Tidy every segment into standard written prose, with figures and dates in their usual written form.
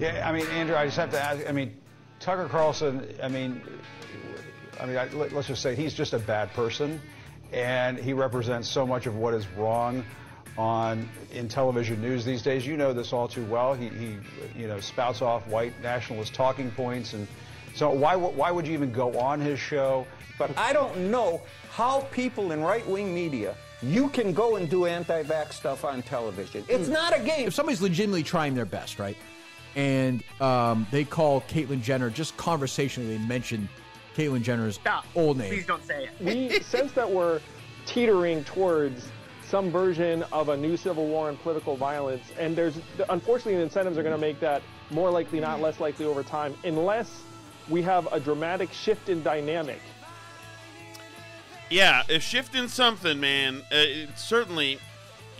Yeah, I mean, Andrew, I just have to ask, I mean, Tucker Carlson, let's just say he's just a bad person, and he represents so much of what is wrong in television news these days. You know this all too well. He spouts off white nationalist talking points, and so why would you even go on his show? But I don't know how people in right-wing media, you can go and do anti-vax stuff on television. It's not a game. If somebody's legitimately trying their best, right, and they call Caitlyn Jenner, just conversationally, they mention Caitlyn Jenner's old name. Please don't say it. We sense that we're teetering towards some version of a new civil war and political violence, and unfortunately the incentives are going to make that more likely, not less likely over time, unless we have a dramatic shift in dynamic. Yeah, a shift in something, man. It's certainly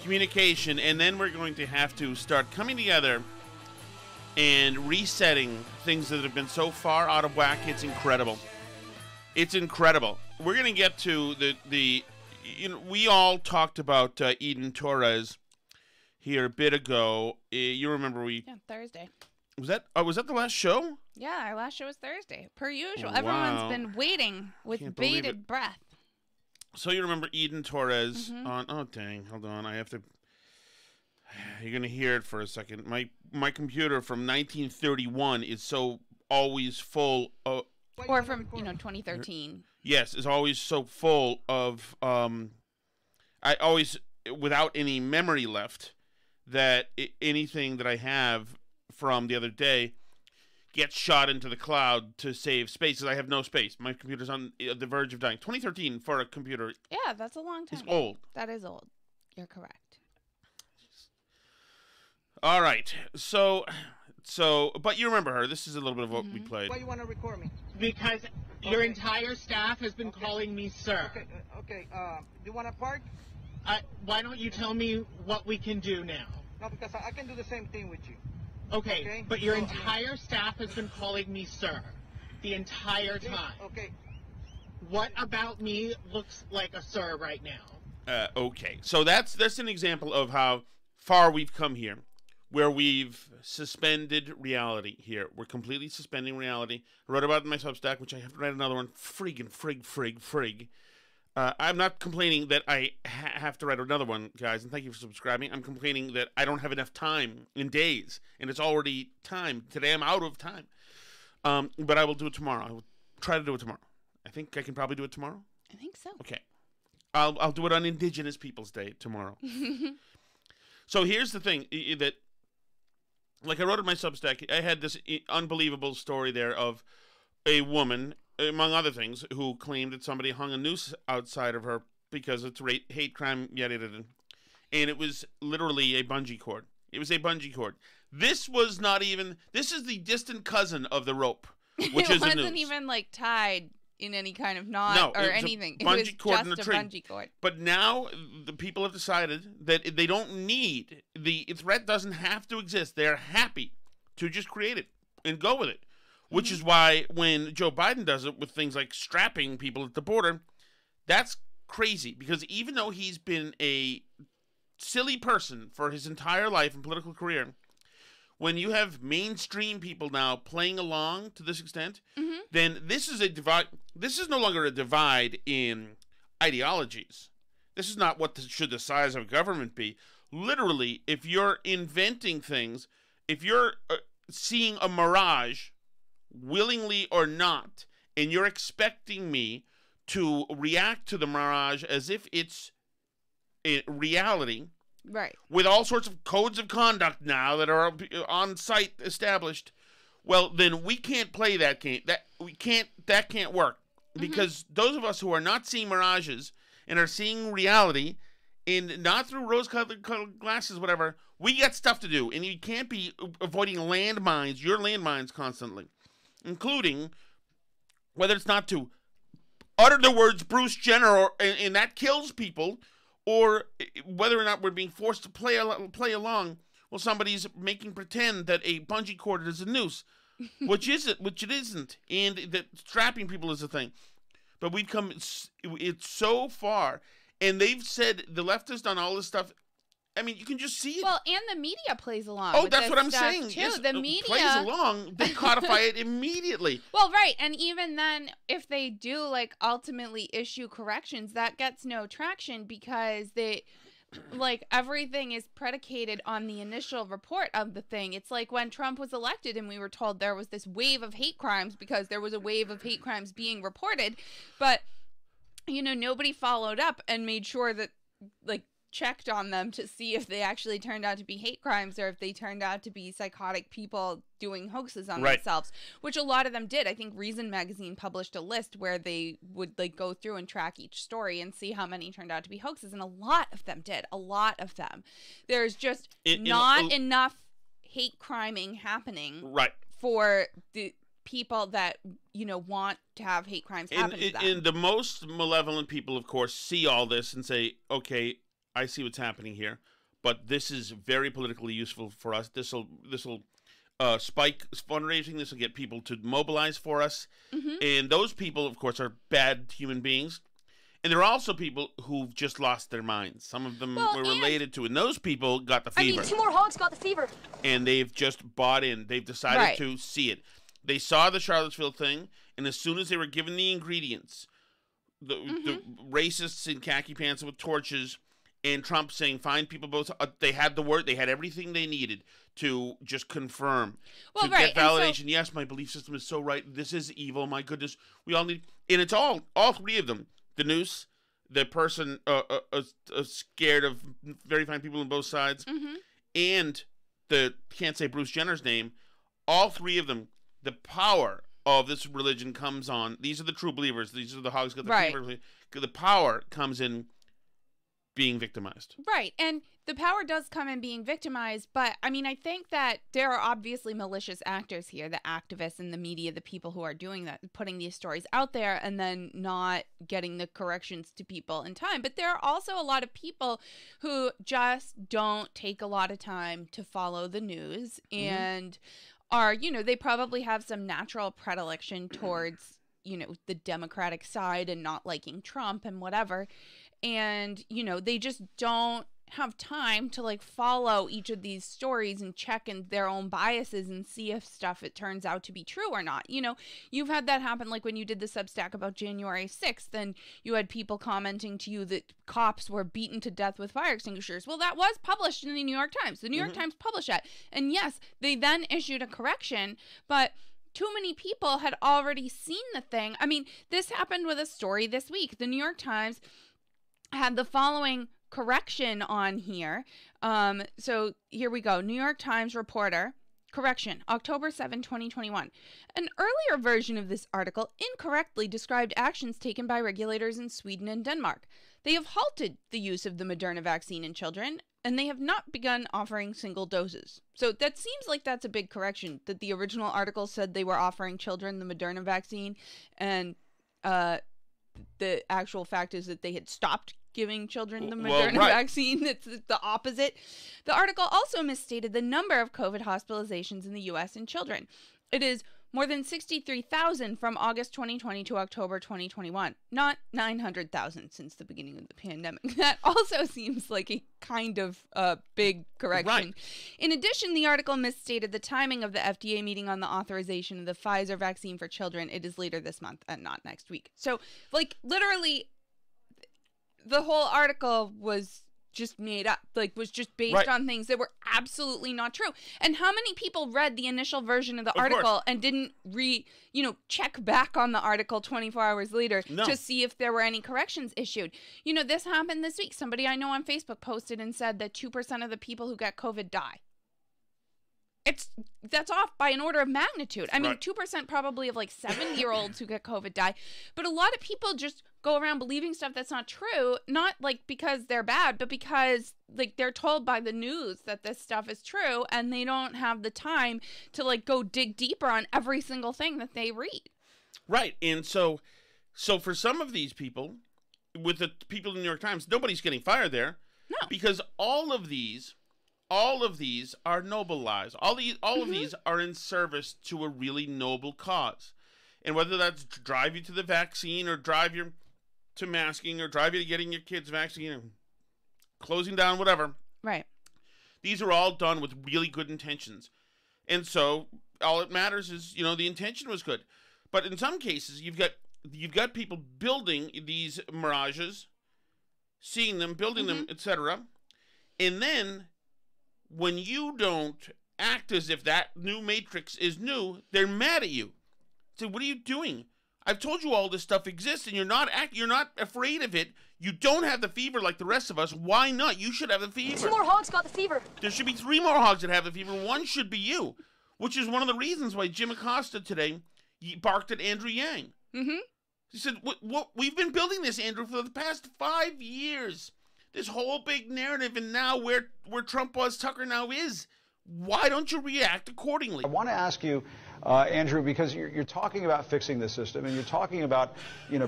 communication, and then we're going to have to start coming together and resetting things that have been so far out of whack. It's incredible. It's incredible. We're going to get to the we all talked about Eden Torres here a bit ago. You remember Thursday. Was that the last show? Yeah, our last show was Thursday, per usual. Wow. Everyone's been waiting with bated breath. So you remember Eden Torres on? Oh dang! Hold on, I have to. You're gonna hear it for a second. My computer from 1931 is so always full of. Or from 2013. Yes, is always so full of. I always without any memory left. That anything that I have from the other day gets shot into the cloud to save space, because I have no space. My computer's on the verge of dying. 2013 for a computer. Yeah, that's a long time. It's old. That is old. You're correct. All right. So, but you remember her. This is a little bit of what we played. Why you want to record me? Because your entire staff has been calling me sir. Okay. You want to park? Why don't you tell me what we can do now? No, because I can do the same thing with you. Okay, but your entire staff has been calling me sir the entire time. Okay. What about me looks like a sir right now? Okay, so that's an example of how far we've come here, where we've suspended reality here. We're completely suspending reality. I wrote about it in my Substack, which I have to write another one. Frig. I'm not complaining that I have to write another one, guys, and thank you for subscribing. I'm complaining that I don't have enough time in days, and it's already time. Today I'm out of time. But I will do it tomorrow. I will try to do it tomorrow. I think I can probably do it tomorrow. I think so. Okay. I'll do it on Indigenous Peoples Day tomorrow. So here's the thing, that, like I wrote in my Substack, I had this unbelievable story there of a woman, among other things, who claimed that somebody hung a noose outside of her because it's hate crime, yada. And it was literally a bungee cord. It was a bungee cord. This is the distant cousin of the rope, which is a noose. It wasn't even tied in any kind of knot or anything. It was just a bungee cord. But now the people have decided that they don't need, the threat doesn't have to exist. They're happy to just create it and go with it. Which is why when Joe Biden does it with things like strapping people at the border, that's crazy. Because even though he's been a silly person for his entire life and political career, when you have mainstream people now playing along to this extent, then this is a divide. This is no longer a divide in ideologies. This is not what should the size of government be. Literally, if you're inventing things, if you're seeing a mirage, willingly or not, and you're expecting me to react to the mirage as if it's a reality, right, with all sorts of codes of conduct now that are on site established, well, then we can't play that game. That can't work, because those of us who are not seeing mirages and are seeing reality, and not through rose-colored glasses, whatever, we got stuff to do, and you can't be avoiding landmines, your landmines constantly. Including whether it's not to utter the words Bruce Jenner and that kills people, or whether or not we're being forced to play along while somebody's making pretend that a bungee cord is a noose, which it isn't, and that strapping people is a thing. But we've come it's so far, and they've said, the left has done all this stuff I mean, you can just see it. Well, and the media plays along. Oh, with that's this what I'm stuff, saying. Too. Yes, the media plays along. They codify it immediately. Well, right, and even then, if they do like ultimately issue corrections, that gets no traction because they, like, everything is predicated on the initial report of the thing. It's like when Trump was elected and we were told there was this wave of hate crimes because there was a wave of hate crimes being reported, but nobody followed up and made sure that, like, checked on them to see if they actually turned out to be hate crimes or if they turned out to be psychotic people doing hoaxes on themselves, which a lot of them did. I think Reason magazine published a list where they would like go through and track each story and see how many turned out to be hoaxes, and a lot of them did. A lot of them. There's just not enough hate criming happening for the people that want to have hate crimes happen to them. And the most malevolent people, of course, see all this and say, okay, I see what's happening here, but this is very politically useful for us. This will spike fundraising. This will get people to mobilize for us. And those people, of course, are bad human beings. And there are also people who've just lost their minds. Some of them were related to, and those people got the fever. 2 more hogs got the fever. And they've just bought in. They've decided to see it. They saw the Charlottesville thing, and as soon as they were given the ingredients, the racists in khaki pants with torches, and Trump saying, find people both, they had the word, they had everything they needed to just confirm, to get validation. Yes, my belief system is so right. This is evil. My goodness. We all need, and it's all three of them. The noose, the person scared of very fine people on both sides, and can't say Bruce Jenner's name, all three of them, the power of this religion comes on. These are the true believers. These are the hogs got the fever. The power comes in being victimized. Right. And the power does come in being victimized, but I mean, I think that there are obviously malicious actors here, the activists and the media, the people who are doing that, putting these stories out there and then not getting the corrections to people in time. But there are also a lot of people who just don't take a lot of time to follow the news and are, they probably have some natural predilection towards, the Democratic side and not liking Trump and whatever. And, they just don't have time to like follow each of these stories and check in their own biases and see if stuff it turns out to be true or not. You've had that happen like when you did the Substack about January 6th, and you had people commenting to you that cops were beaten to death with fire extinguishers. Well, that was published in the New York Times. The New York Times published that. And yes, they then issued a correction, but too many people had already seen the thing. I mean, this happened with a story this week. The New York Times had the following correction on here. So here we go. New York Times reporter, correction, October 7, 2021. An earlier version of this article incorrectly described actions taken by regulators in Sweden and Denmark. They have halted the use of the Moderna vaccine in children, and they have not begun offering single doses. So that seems like that's a big correction, that the original article said they were offering children the Moderna vaccine, and the actual fact is that they had stopped giving children the Moderna vaccine. It's the opposite. The article also misstated the number of COVID hospitalizations in the U.S. in children. It is more than 63,000 from August 2020 to October 2021, not 900,000 since the beginning of the pandemic. That also seems like a kind of big correction. Right. In addition, the article misstated the timing of the FDA meeting on the authorization of the Pfizer vaccine for children. It is later this month and not next week. So, like, literally, the whole article was just made up, like was just based on things that were absolutely not true. And how many people read the initial version of the article and didn't check back on the article 24 hours later to see if there were any corrections issued? This happened this week. Somebody I know on Facebook posted and said that 2% of the people who get COVID die. That's off by an order of magnitude. I mean, 2% probably of like 7-year-olds who get COVID die, but a lot of people just go around believing stuff that's not true, not like because they're bad, but because like they're told by the news that this stuff is true, and they don't have the time to like go dig deeper on every single thing that they read. Right. And so for some of these people, with the people in the New York Times, nobody's getting fired there. No. Because all of these are noble lies. All of these are in service to a really noble cause. And whether that's drive you to the vaccine or drive you to masking or drive you to getting your kids vaccine or closing down, whatever. Right. These are all done with really good intentions. And so all that matters is, the intention was good. But in some cases, you've got people building these mirages, seeing them, building them, etc. And then when you don't act as if that new matrix is new, they're mad at you. So what are you doing? I've told you all this stuff exists, and you're not afraid of it. You don't have the fever like the rest of us. Why not? You should have the fever. 2 more hogs got the fever. There should be 3 more hogs that have the fever. 1 should be you, which is one of the reasons why Jim Acosta today barked at Andrew Yang. He said, "What? We've been building this, Andrew, for the past 5 years. This whole big narrative, and now where Trump was, Tucker now is. Why don't you react accordingly?" I want to ask you, Andrew, because you're talking about fixing the system, and you're talking about,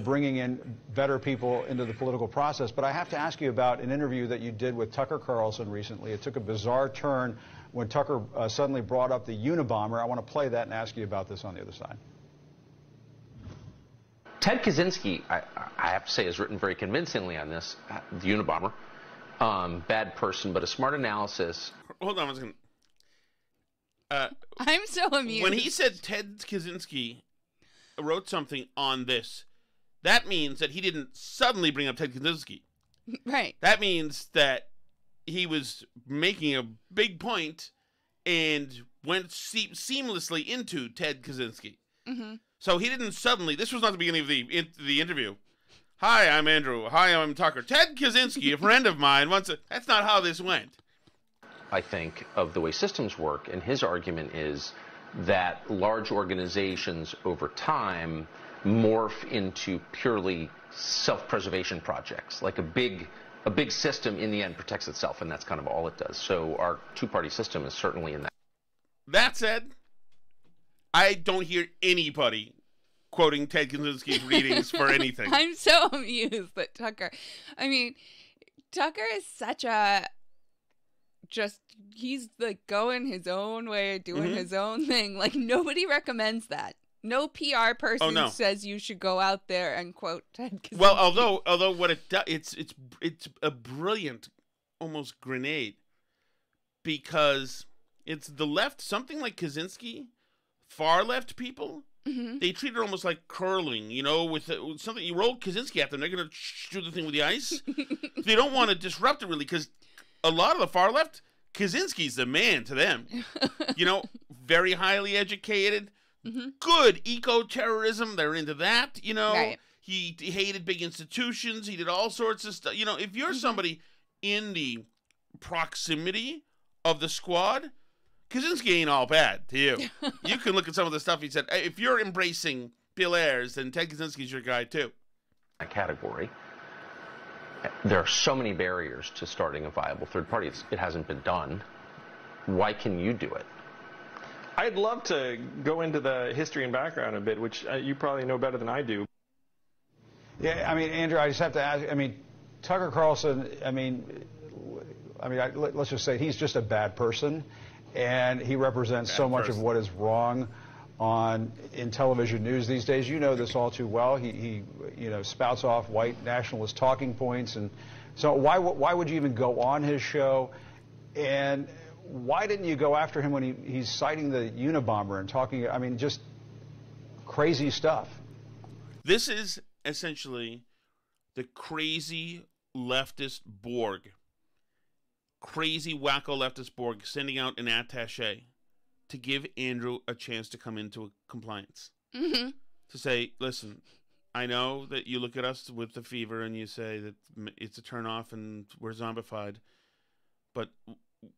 bringing in better people into the political process. But I have to ask you about an interview that you did with Tucker Carlson recently. It took a bizarre turn when Tucker suddenly brought up the Unabomber. I want to play that and ask you about this on the other side. Ted Kaczynski, I have to say, has written very convincingly on this, the Unabomber. Bad person, but a smart analysis. Hold on a second. I'm so amused. When he said Ted Kaczynski wrote something on this, that means that he didn't suddenly bring up Ted Kaczynski. Right. That means that he was making a big point and went seamlessly into Ted Kaczynski. So he didn't suddenly, this was not the beginning of the interview. "Hi, I'm Andrew. Hi, I'm Tucker. Ted Kaczynski, a friend of mine, that's not how this went. I think, of the way systems work, and his argument is that large organizations over time morph into purely self-preservation projects. Like a big system in the end protects itself, and that's kind of all it does. So our two-party system is certainly in that. That said, I don't hear anybody quoting Ted Kaczynski's readings for anything. I'm so amused that Tucker is such a he's like going his own way, doing his own thing. Like nobody recommends that. No PR person says you should go out there and quote Ted Kaczynski. Well, although what it does, it's a brilliant, almost grenade, because it's the left, something like Kaczynski, far left people. They treat it almost like curling, with something. You roll Kaczynski at them, they're going to shoot the thing with the ice. They don't want to disrupt it, really, because a lot of the far left, Kaczynski's the man to them. Very highly educated, good eco-terrorism, they're into that, Right. He hated big institutions, he did all sorts of stuff. If you're somebody in the proximity of the squad, Kaczynski ain't all bad to you. You can look at some of the stuff he said. If you're embracing Bill Ayers, then Ted Kaczynski's your guy too. That category. There are so many barriers to starting a viable third party. It hasn't been done. Why can you do it? I'd love to go into the history and background a bit, which you probably know better than I do. Yeah, Andrew, I just have to ask, Tucker Carlson, let's just say he's just a bad person, and he represents so much of what is wrong in television news these days. You know this all too well. He spouts off white nationalist talking points, and so why would you even go on his show? And why didn't you go after him when he's citing the Unabomber and talking, just crazy stuff? This is essentially the crazy leftist Borg. Crazy wacko leftist Borg sending out an attaché to give Andrew a chance to come into compliance. To say, listen, I know that you look at us with the fever and you say that it's a turnoff and we're zombified, but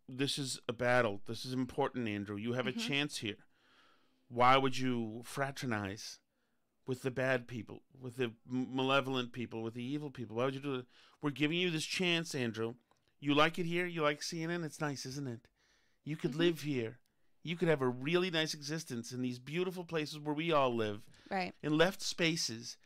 this is a battle. This is important, Andrew. You have a chance here. Why would you fraternize with the bad people, with the malevolent people, with the evil people? Why would you do that? We're giving you this chance, Andrew. You like it here? You like CNN? It's nice, isn't it? You could live here. You could have a really nice existence in these beautiful places where we all live. Right. In left spaces.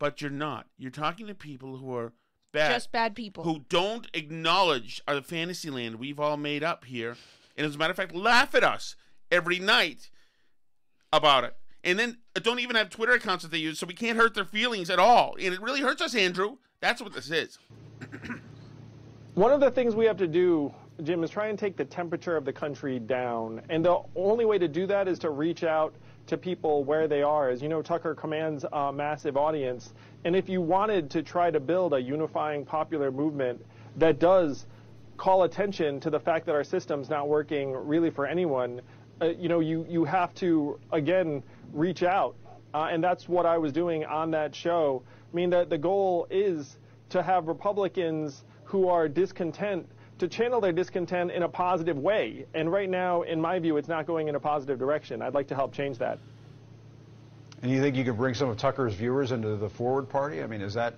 But you're not. You're talking to people who are bad. Just bad people. Who don't acknowledge the fantasy land we've all made up here. And as a matter of fact, laugh at us every night about it. And then don't even have Twitter accounts that they use, so we can't hurt their feelings at all. And it really hurts us, Andrew. That's what this is. One of the things we have to do Jim, is try and take the temperature of the country down. And the only way to do that is to reach out to people where they are. As you know, Tucker commands a massive audience. And if you wanted to try to build a unifying popular movement that does call attention to the fact that our system's not working really for anyone, you have to, again, reach out. And that's what I was doing on that show. I mean, the goal is to have Republicans who are discontent to channel their discontent in a positive way. And right now, in my view, it's not going in a positive direction. I'd like to help change that. And you think you could bring some of Tucker's viewers into the Forward Party? I mean, is that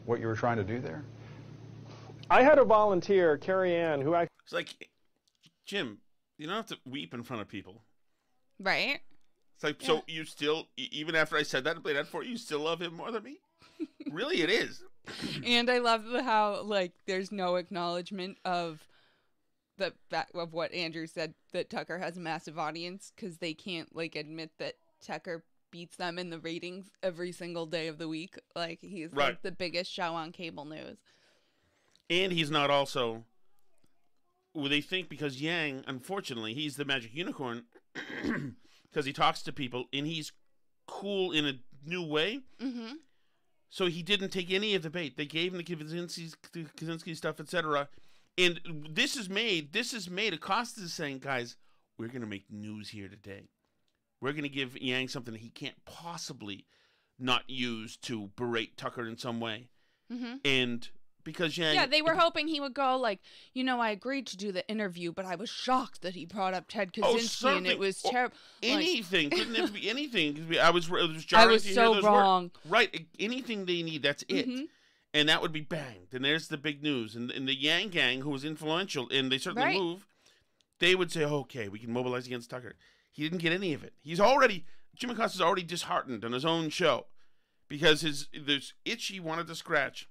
what you were trying to do there? I had a volunteer, Carrie Ann, who actually... It's like, Jim, you don't have to weep in front of people. Right. It's like, so you still, even after I said that and played that for you still love him more than me? Really, it is. And I love how, like, there's no acknowledgement of of what Andrew said, that Tucker has a massive audience, because they can't, like, admit that Tucker beats them in the ratings every single day of the week. Like, he's like the biggest show on cable news. And he's not also, well, they think because Yang, unfortunately, he's the magic unicorn, because he talks to people, and he's cool in a new way. Mm-hmm. So he didn't take any of the bait. They gave him the Kaczynski stuff, etc. And this is made, Acosta is saying, guys, we're going to make news here today. We're going to give Yang something that he can't possibly not use to berate Tucker in some way. Mm-hmm. And because Yang... Yeah, they were hoping he would go like, I agreed to do the interview, but I was shocked that he brought up Ted Kaczynski, and it was terrible. Anything. Couldn't have to be anything. It was jarring I was to so hear those wrong. Words. Right. Anything they need, that's it. Mm-hmm. And that would be banged. And there's the big news. And the Yang gang, who was influential, and they certainly move, they would say, okay, we can mobilize against Tucker. He didn't get any of it. Jim Acosta's already disheartened on his own show because this itch he wanted to scratch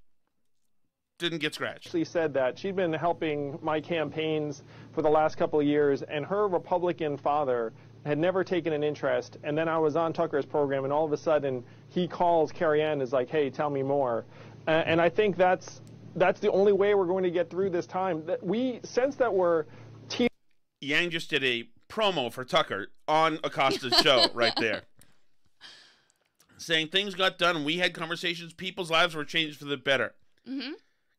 didn't get scratched. She said that she'd been helping my campaigns for the last couple of years, and her Republican father had never taken an interest. And then I was on Tucker's program, and all of a sudden he calls Carrie Ann and is like, hey, tell me more. And I think that's the only way we're going to get through this time. We sense that we're... Yang just did a promo for Tucker on Acosta's show right there. Saying things got done, and we had conversations, people's lives were changed for the better. Mm-hmm.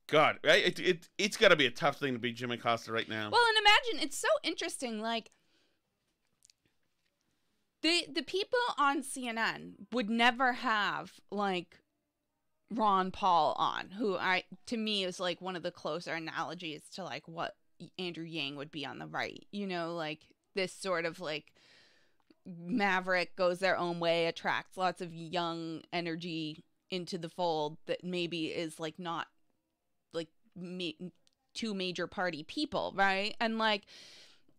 God, it's got to be a tough thing to be Jim Acosta right now. Well, and imagine, it's so interesting, like, the people on CNN would never have, like, Ron Paul on, who to me is, like, one of the closer analogies to, like, what Andrew Yang would be on the right. Like, this sort of, like, maverick, goes their own way, attracts lots of young energy into the fold that maybe is, like, not two major party people, right? And like,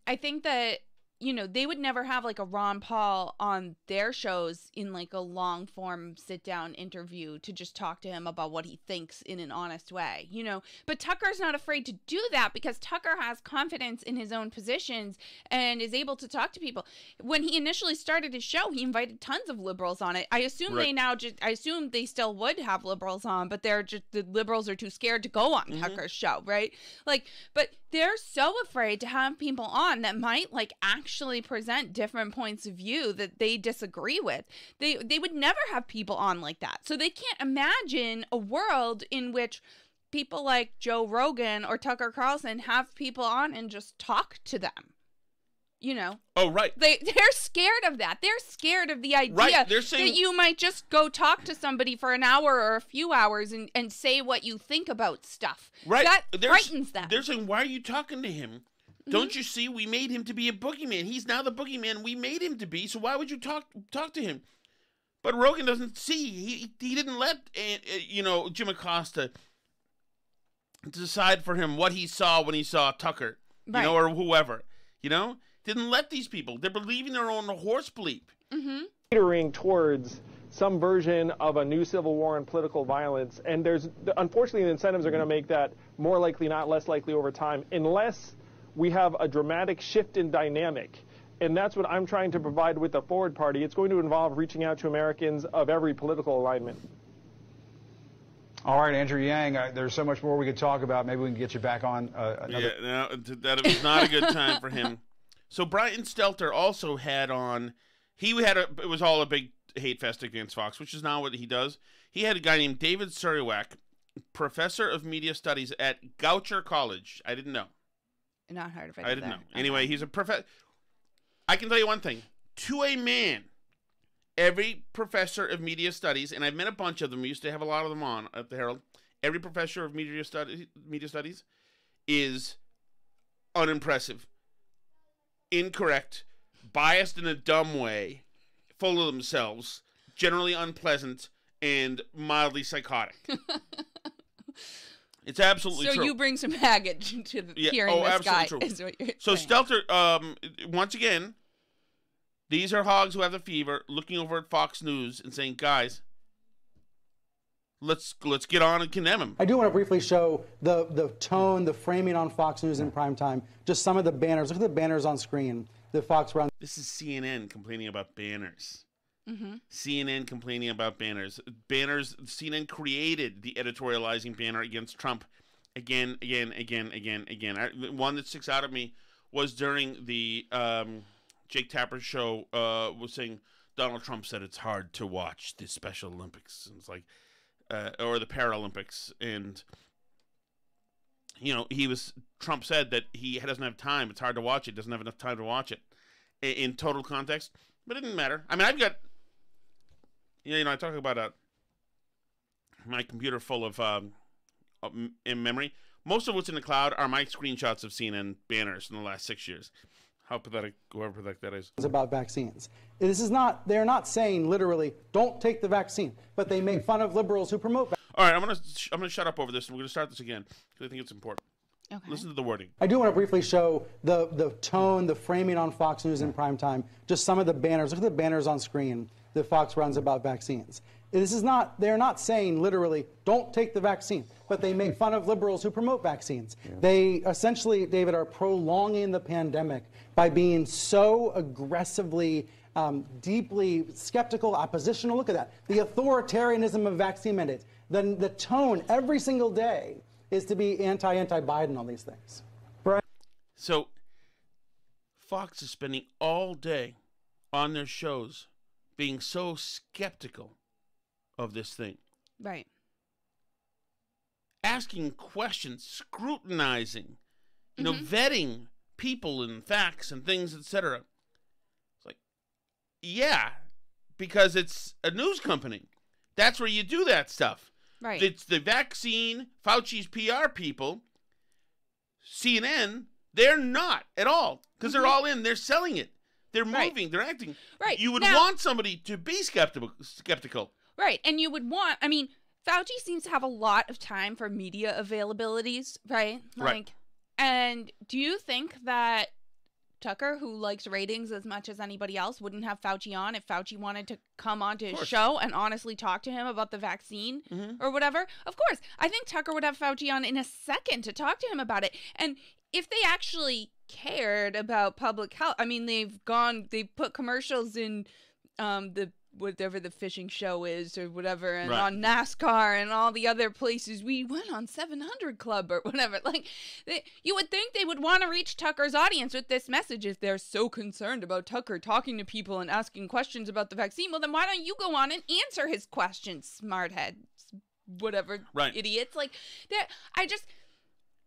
I think that they would never have like a Ron Paul on their shows in like a long form sit down interview to just talk to him about what he thinks in an honest way, but Tucker's not afraid to do that because Tucker has confidence in his own positions and is able to talk to people. When he initially started his show, he invited tons of liberals on it. I assume I assume they still would have liberals on, but the liberals are too scared to go on Tucker's show, right? Like, but they're so afraid to have people on that might like actually present different points of view that they disagree with. They would never have people on like that. So they can't imagine a world in which people like Joe Rogan or Tucker Carlson have people on and just talk to them. Oh, right. They're scared of that. They're scared of the idea that you might just go talk to somebody for an hour or a few hours and say what you think about stuff. Right. That frightens them. They're saying, why are you talking to him? Mm-hmm. Don't you see we made him to be a boogeyman? He's now the boogeyman we made him to be, so why would you talk to him? But Rogan doesn't see. He didn't let, Jim Acosta decide for him what he saw when he saw Tucker, or whoever, Didn't let these people. They're believing their own horse bleep. Mm-hmm. Catering towards some version of a new civil war and political violence, and unfortunately the incentives are going to make that more likely, not less likely over time, unless we have a dramatic shift in dynamic. And that's what I'm trying to provide with the Forward Party. It's going to involve reaching out to Americans of every political alignment. All right, Andrew Yang, there's so much more we could talk about. Maybe we can get you back on another... Yeah, no, that was not a good time for him. So Brian Stelter also had on... It was all a big hate fest against Fox, which is not what he does. He had a guy named David Suriwak, professor of media studies at Goucher College. I didn't know. Not heard of it. I didn't know. Anyway, he's a professor. I can tell you one thing. To a man, every professor of media studies, and I've met a bunch of them. We used to have a lot of them on at the Herald. Every professor of media studies is unimpressive, incorrect, biased in a dumb way, full of themselves, generally unpleasant, and mildly psychotic. It's absolutely true. So you bring some baggage to hearing this guy. True. Is what you're so saying. Stelter, once again, these are hogs who have the fever, looking over at Fox News and saying, guys, let's get on and condemn him. I do want to briefly show the tone, the framing on Fox News in prime time. Just some of the banners. Look at the banners on screen that Fox runs. This is CNN complaining about banners. Mm-hmm. CNN complaining about banners. CNN created the editorializing banner against Trump again. One that sticks out at me was during the Jake Tapper show, was saying Donald Trump said it's hard to watch the Special Olympics. And it's like, or the Paralympics. And, Trump said that he doesn't have time. It's hard to watch it. Doesn't have enough time to watch it in total context. But it didn't matter. I mean, I've got, I talk about my computer full of in memory. Most of what's in the cloud are my screenshots of CNN banners in the last 6 years. How pathetic, however pathetic that is. About vaccines. They're not saying literally, don't take the vaccine, but they make fun of liberals who promote vaccines. All right, I'm gonna shut up over this, and we're gonna start this again because I think it's important. Okay. Listen to the wording. I do want to briefly show the tone, the framing on Fox News in prime time. Just some of the banners. Look at the banners on screen that Fox runs about vaccines. They're not saying literally, don't take the vaccine, but they make fun of liberals who promote vaccines. Yeah. They essentially, David, are prolonging the pandemic by being so aggressively, deeply skeptical, oppositional. Look at that. The authoritarianism of vaccine mandates. Then the tone every single day is to be anti-Biden on these things. Right? So Fox is spending all day on their shows being so skeptical of this thing. Right. Asking questions, scrutinizing, vetting people and facts and things, etc. It's like, yeah, because it's a news company. That's where you do that stuff. Right. It's the vaccine, Fauci's PR people, CNN, they're not at all because they're all in. They're selling it. They're moving. They're acting. Right. You would want somebody to be skeptical. Right. And you would want, Fauci seems to have a lot of time for media availabilities, right? Right. And do you think that Tucker, who likes ratings as much as anybody else, wouldn't have Fauci on if Fauci wanted to come onto his show and honestly talk to him about the vaccine or whatever? Of course. I think Tucker would have Fauci on in a second to talk to him about it. And if they actually cared about public health, they put commercials in whatever the fishing show is or whatever, and on NASCAR and all the other places. We went on 700 Club or whatever. You would think they would want to reach Tucker's audience with this message if they're so concerned about Tucker talking to people and asking questions about the vaccine. Well, then why don't you go on and answer his questions, smartheads, whatever, idiots.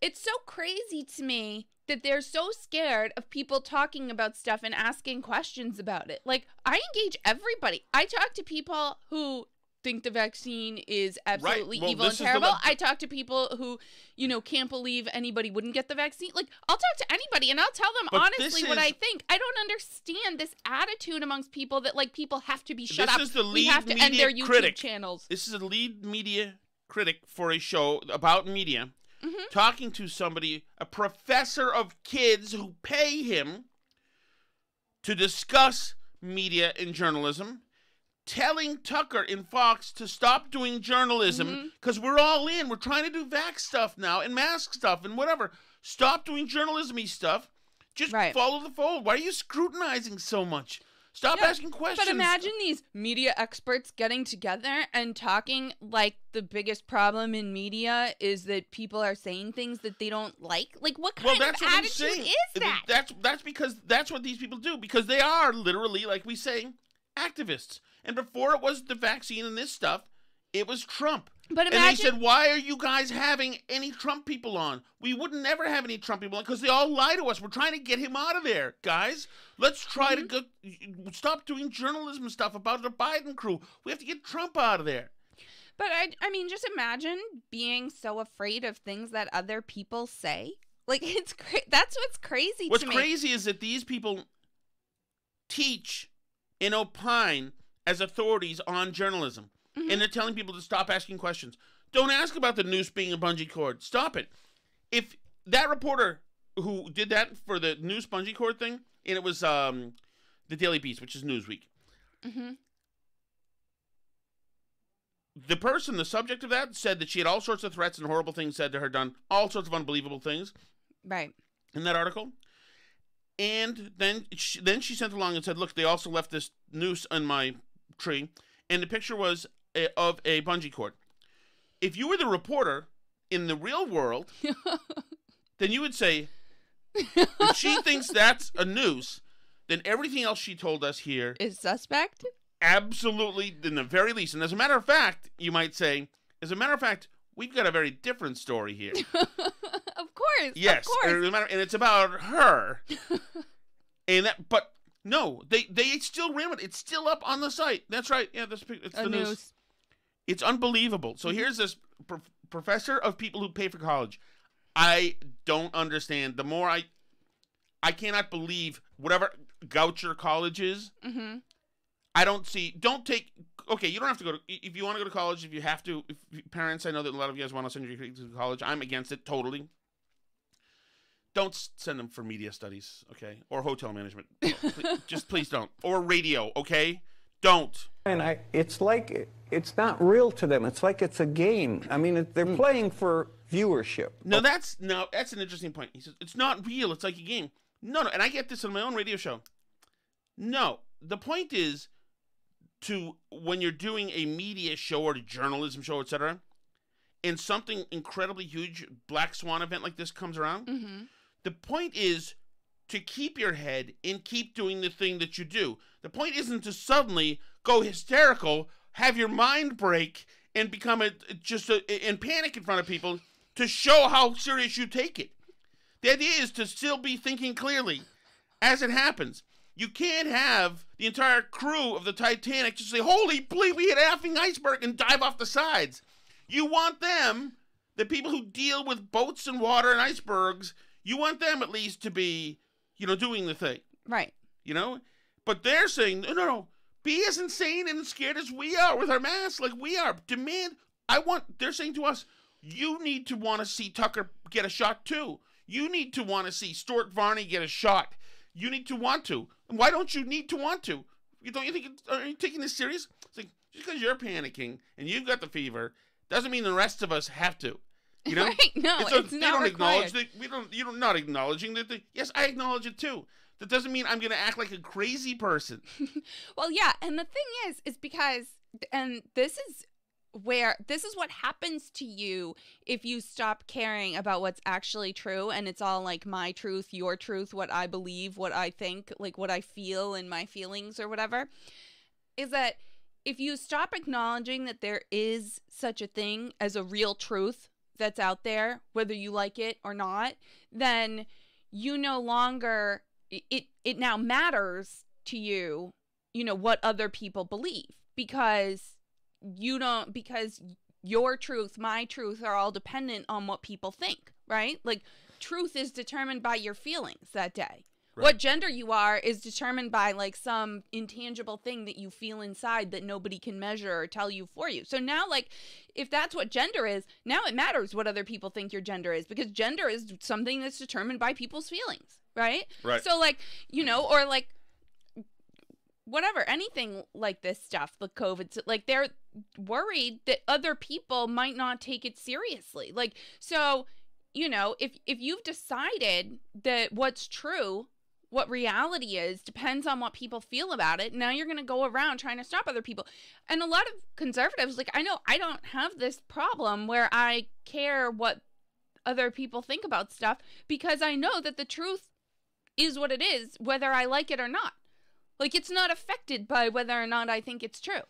It's so crazy to me that they're so scared of people talking about stuff and asking questions about it. I engage everybody. I talk to people who think the vaccine is absolutely evil and terrible. I talk to people who, can't believe anybody wouldn't get the vaccine. I'll talk to anybody and I'll tell them honestly what I think. I don't understand this attitude amongst people that people have to be shut up. We have to end their YouTube channels. This is a lead media critic for a show about media. Talking to somebody, a professor of kids who pay him to discuss media and journalism, telling Tucker in Fox to stop doing journalism because we're all in. We're trying to do vax stuff now and mask stuff and whatever. Stop doing journalism-y stuff. Just follow the fold. Why are you scrutinizing so much? Stop asking questions. But imagine these media experts getting together and talking like the biggest problem in media is that people are saying things that they don't like. Like, what kind of attitude is that? That's because that's what these people do, because they are literally, like we say, activists. And before it was the vaccine and this stuff, it was Trump. But imagine, and they said, why are you guys having any Trump people on? We would never have any Trump people on because they all lie to us. We're trying to get him out of there, guys. Let's try to stop doing journalism stuff about the Biden crew. We have to get Trump out of there. But I mean, just imagine being so afraid of things that other people say. Like, it's that's what's crazy to me. What's crazy is that these people teach and opine as authorities on journalism. And they're telling people to stop asking questions. Don't ask about the noose being a bungee cord. Stop it. If that reporter who did that for the noose bungee cord thing, and it was the Daily Beast, which is Newsweek. The person, the subject of that, said that she had all sorts of threats and horrible things said to her, done all sorts of unbelievable things. Right. In that article. And then she sent along and said, look, they also left this noose on my tree. And the picture was of a bungee cord. If you were the reporter in the real world, then you would say, if she thinks that's a noose, then everything else she told us here is suspect? Absolutely, in the very least. And as a matter of fact, you might say, as a matter of fact, we've got a very different story here. Of course. Yes. Of course. And it's about her. But no, they still ran it. It's still up on the site. That's right. Yeah, it's the news. It's unbelievable. So here's this professor of people who pay for college. I don't understand. The more I cannot believe whatever Goucher College is. I don't see. Okay, you don't have to go to. If you want to go to college, if you have to. Parents, I know that a lot of you guys want to send your kids to college. I'm against it totally. Don't send them for media studies, okay? Or hotel management. Please don't. Or radio, okay? Don't. And it's like, it's not real to them. It's like it's a game. I mean, they're playing for viewership. No, that's an interesting point. He says, it's not real. It's like a game. No, and I get this on my own radio show. No, the point is when you're doing a media show or a journalism show, etc., and something incredibly huge, Black Swan event like this comes around, the point is to keep your head and keep doing the thing that you do. The point isn't to suddenly go hysterical, have your mind break, and become and panic in front of people to show how serious you take it. The idea is to still be thinking clearly as it happens. You can't have the entire crew of the Titanic just say, holy bleep, we hit an effing iceberg, and dive off the sides. You want them, the people who deal with boats and water and icebergs, you want them at least to be, doing the thing. Right. But they're saying, no, be as insane and scared as we are with our masks, like we are. They're saying to us, you need to want to see Tucker get a shot too. You need to want to see Stuart Varney get a shot. You need to want to. And why don't you need to want to? Don't you think, are you taking this serious? It's like, just because you're panicking and you've got the fever doesn't mean the rest of us have to. Right? No, it's not required. You're not acknowledging that. Yes, I acknowledge it too. That doesn't mean I'm going to act like a crazy person. Well, yeah, and the thing is because, and this is what happens to you if you stop caring about what's actually true, and it's all like my truth, your truth, what I believe, what I think, like what I feel and my feelings or whatever, is that if you stop acknowledging that there is such a thing as a real truth that's out there, whether you like it or not, then you no longer, it now matters to you, what other people believe, because your truth, my truth are all dependent on what people think, right? Like, truth is determined by your feelings that day. Right. What gender you are is determined by like some intangible thing that you feel inside that nobody can measure or tell you for you. So now, like, if that's what gender is, now it matters what other people think your gender is, because gender is something that's determined by people's feelings, right? Right. So like, or like whatever, anything like this stuff, the COVID, like they're worried that other people might not take it seriously. Like, so, if you've decided that what's true, what reality is depends on what people feel about it. Now you're going to go around trying to stop other people. And a lot of conservatives, like, I know I don't have this problem where I care what other people think about stuff, because I know that the truth is what it is, whether I like it or not. Like, it's not affected by whether or not I think it's true.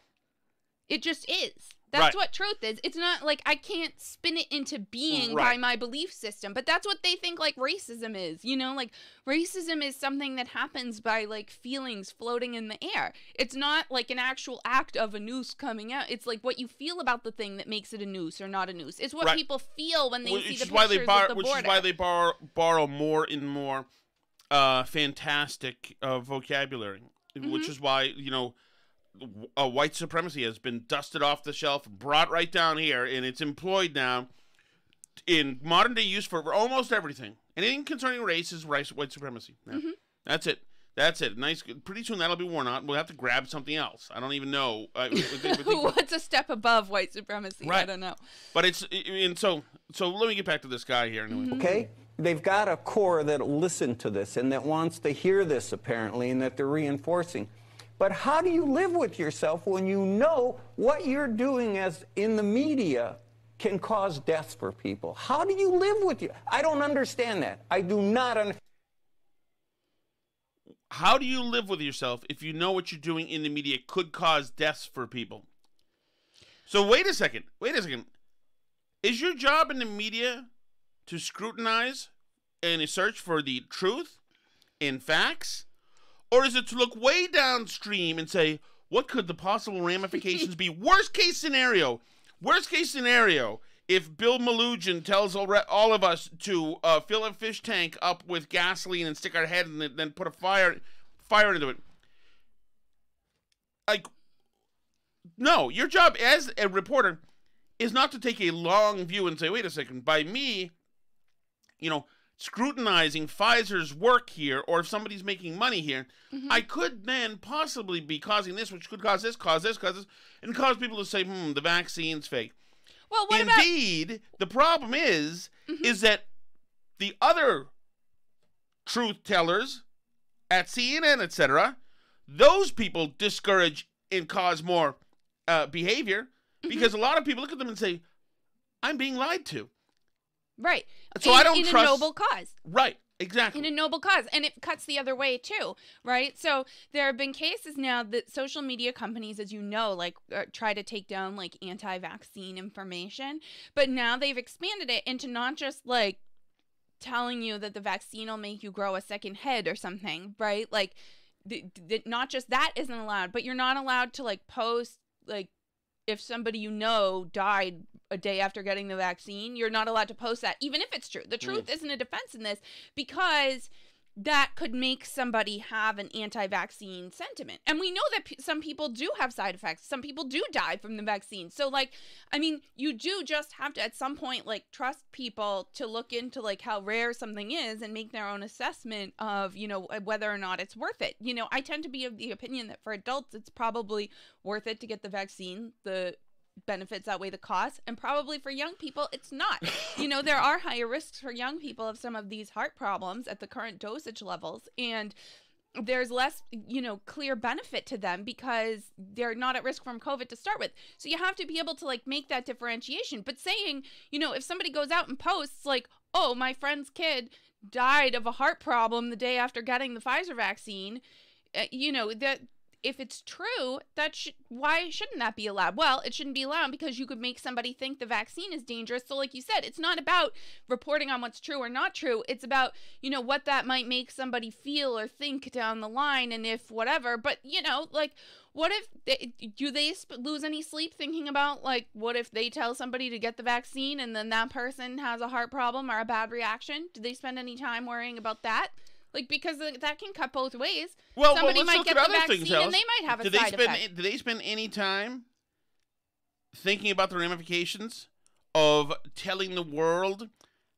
It just is. That's what truth is. It's not like I can't spin it into being by my belief system, but that's what they think like racism is. You know, like racism is something that happens by like feelings floating in the air. It's not like an actual act of a noose coming out. It's like what you feel about the thing that makes it a noose or not a noose. It's what people feel when they see the pictures of the border. Which is why they borrow more and more fantastic vocabulary, which is why, you know, white supremacy has been dusted off the shelf, brought right down here, and it's employed now in modern day use for almost everything. Anything concerning race is white supremacy. Yeah. That's it. That's it. Nice. Pretty soon that'll be worn out. We'll have to grab something else. I don't even know. What's a step above white supremacy? Right. I don't know. But it's so let me get back to this guy here. Anyway. Okay? They've got a core that'll listen to this and that wants to hear this, apparently, and that they're reinforcing. But how do you live with yourself when you know what you're doing as in the media can cause deaths for people? How do you live with you? I don't understand that. I do not understand. How do you live with yourself if you know what you're doing in the media could cause deaths for people? So wait a second. Wait a second. Is your job in the media to scrutinize and search for the truth and facts? Or is it to look way downstream and say, what could the possible ramifications be? Worst case scenario, if Bill Malugin tells all of us to fill a fish tank up with gasoline and stick our head in it, then put a fire into it. Like, no, your job as a reporter is not to take a long view and say, wait a second, by me, you know, scrutinizing Pfizer's work here, or if somebody's making money here, I could then possibly be causing this, which could cause this, and cause people to say, the vaccine's fake. Well, what Indeed, the problem is that the other truth tellers at CNN, etc., those people discourage and cause more behavior, because a lot of people look at them and say, I'm being lied to. Right. So I don't trust. In a noble cause. Right. Exactly. In a noble cause. And it cuts the other way, too. Right? So there have been cases now that social media companies, as you know, like try to take down like anti-vaccine information. But now they've expanded it into not just like telling you that the vaccine will make you grow a second head or something. Right? Like not just that isn't allowed, but you're not allowed to like post like if somebody you know died a day after getting the vaccine, you're not allowed to post that, even if it's true. The truth isn't a defense in this, because that could make somebody have an anti-vaccine sentiment. And we know that some people do have side effects. Some people do die from the vaccine. So, like, I mean, you do just have to, at some point, like, trust people to look into, like, how rare something is and make their own assessment of, you know, whether or not it's worth it. You know, I tend to be of the opinion that for adults, it's probably worth it to get the vaccine. The benefits outweigh the costs, and probably for young people it's not. You know, there are higher risks for young people of some of these heart problems at the current dosage levels, and there's less, you know, clear benefit to them because they're not at risk from COVID to start with. So you have to be able to like make that differentiation. But saying, you know, if somebody goes out and posts like, oh, my friend's kid died of a heart problem the day after getting the Pfizer vaccine, you know, that if it's true, why shouldn't that be allowed? Well, it shouldn't be allowed because you could make somebody think the vaccine is dangerous. So like you said, it's not about reporting on what's true or not true. It's about, you know, what that might make somebody feel or think down the line, and if whatever. But, you know, like, what if do they lose any sleep thinking about, like, what if they tell somebody to get the vaccine and then that person has a heart problem or a bad reaction? Do they spend any time worrying about that? Like, because that can cut both ways. Well, somebody let's might look get at the other vaccine things, and they might have a side effect. Do they spend any time thinking about the ramifications of telling the world